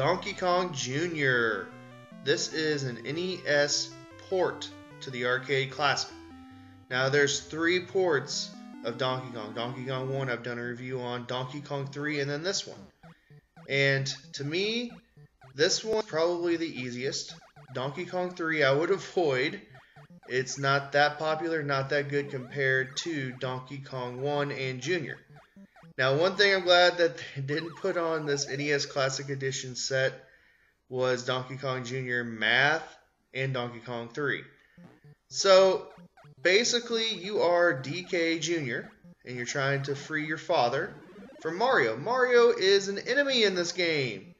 Donkey Kong Jr. This is an NES port to the arcade classic. Now there's 3 ports of Donkey Kong. Donkey Kong 1 I've done a review on, Donkey Kong 3, and then this one. And to me, this one's probably the easiest. Donkey Kong 3 I would avoid. It's not that popular, not that good compared to Donkey Kong 1 and Jr. Now, one thing I'm glad that they didn't put on this NES Classic Edition set was Donkey Kong Jr. Math and Donkey Kong 3. So, basically, you are DK Jr., and you're trying to free your father from Mario. Mario is an enemy in this game.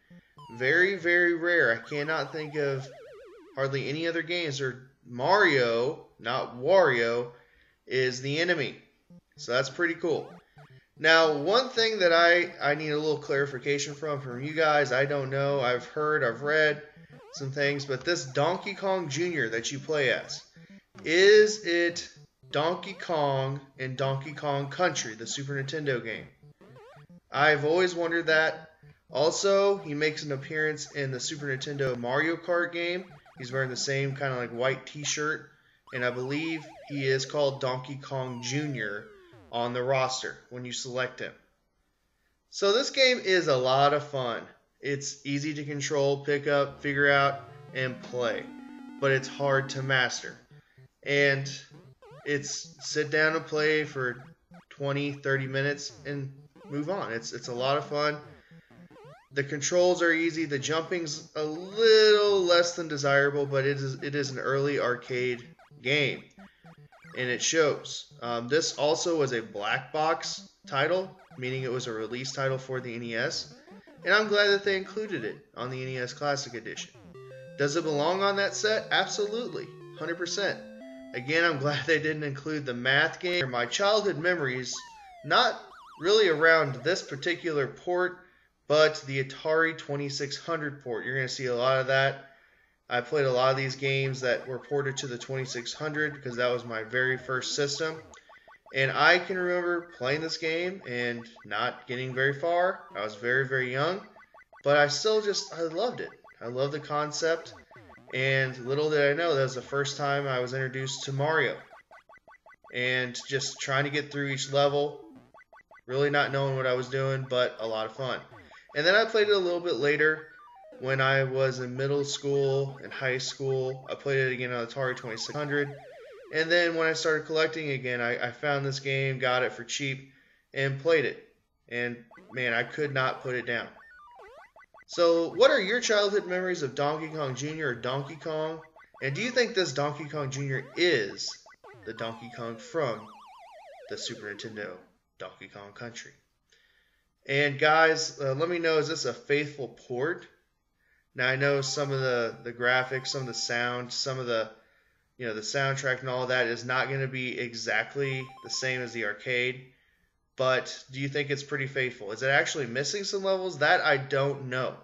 Very, very rare. I cannot think of hardly any other games where Mario, not Wario, is the enemy. So that's pretty cool. Now, one thing that I need a little clarification from you guys, I don't know, I've heard, I've read some things, but this Donkey Kong Jr. that you play as, is it Donkey Kong in Donkey Kong Country, the Super Nintendo game? I've always wondered that. Also, he makes an appearance in the Super Nintendo Mario Kart game. He's wearing the same kind of like white t-shirt, and I believe he is called Donkey Kong Jr. on the roster when you select him. So this game is a lot of fun. It's easy to control, pick up, figure out, and play. But it's hard to master. And it's sit down and play for 20, 30 minutes and move on. It's a lot of fun. The controls are easy. The jumping's a little less than desirable, but it is an early arcade game. And it shows. This also was a black box title, meaning it was a release title for the NES. And I'm glad that they included it on the NES Classic Edition. Does it belong on that set? Absolutely. 100%. Again, I'm glad they didn't include the math game. My childhood memories, not really around this particular port, but the Atari 2600 port. You're going to see a lot of that. I played a lot of these games that were ported to the 2600 because that was my very first system. And I can remember playing this game and not getting very far. I was very, very young. But I loved it. I love the concept. And little did I know, that was the first time I was introduced to Mario. And just trying to get through each level. Really not knowing what I was doing, but a lot of fun. And then I played it a little bit later when I was in middle school and high school. I played it again on Atari 2600. And then when I started collecting again, I found this game, got it for cheap, and played it. And man, I could not put it down. So what are your childhood memories of Donkey Kong Jr. or Donkey Kong? And do you think this Donkey Kong Jr. is the Donkey Kong from the Super Nintendo Donkey Kong Country? And guys, let me know, is this a faithful port? Now I know some of the graphics, some of the sound, some of the the soundtrack and all that is not going to be exactly the same as the arcade. But do you think it's pretty faithful? Is it actually missing some levels? That I don't know.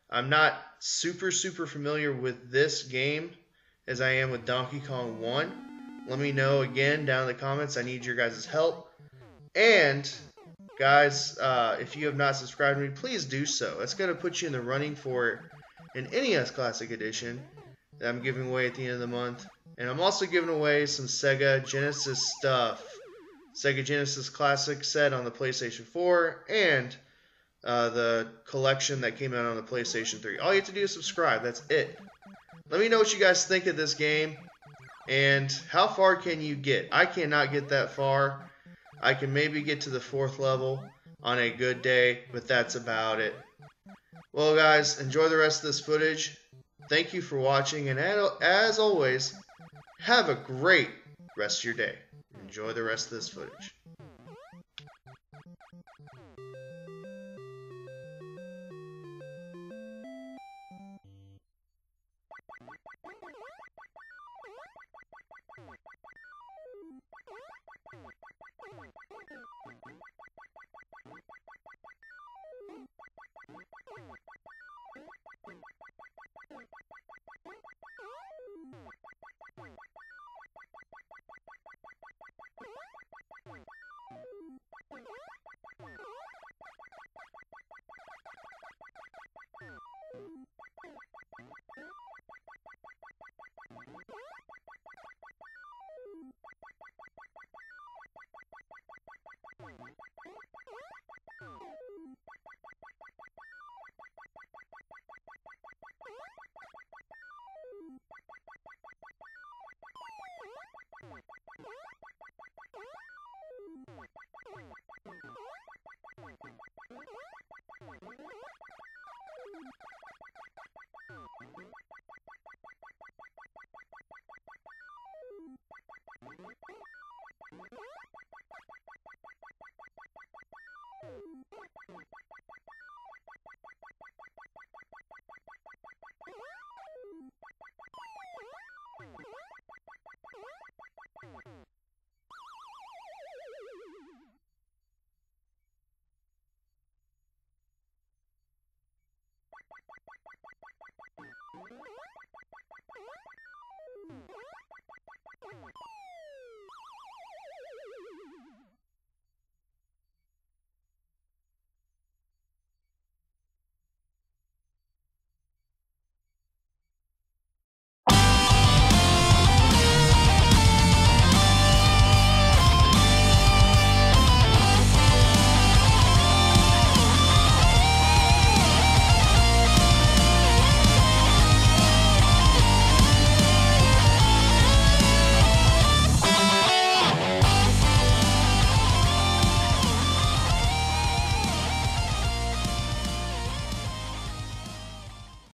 I'm not super familiar with this game as I am with Donkey Kong 1. Let me know again down in the comments. I need your guys' help. And guys, if you have not subscribed to me, please do so. It's going to put you in the running for an NES Classic Edition that I'm giving away at the end of the month. And I'm also giving away some Sega Genesis stuff. Sega Genesis Classic set on the PlayStation 4 and the collection that came out on the PlayStation 3. All you have to do is subscribe. That's it. Let me know what you guys think of this game and how far can you get. I cannot get that far. I can maybe get to the 4th level on a good day, but that's about it. Well, guys, enjoy the rest of this footage. Thank you for watching, and as always, have a great rest of your day. Enjoy the rest of this footage.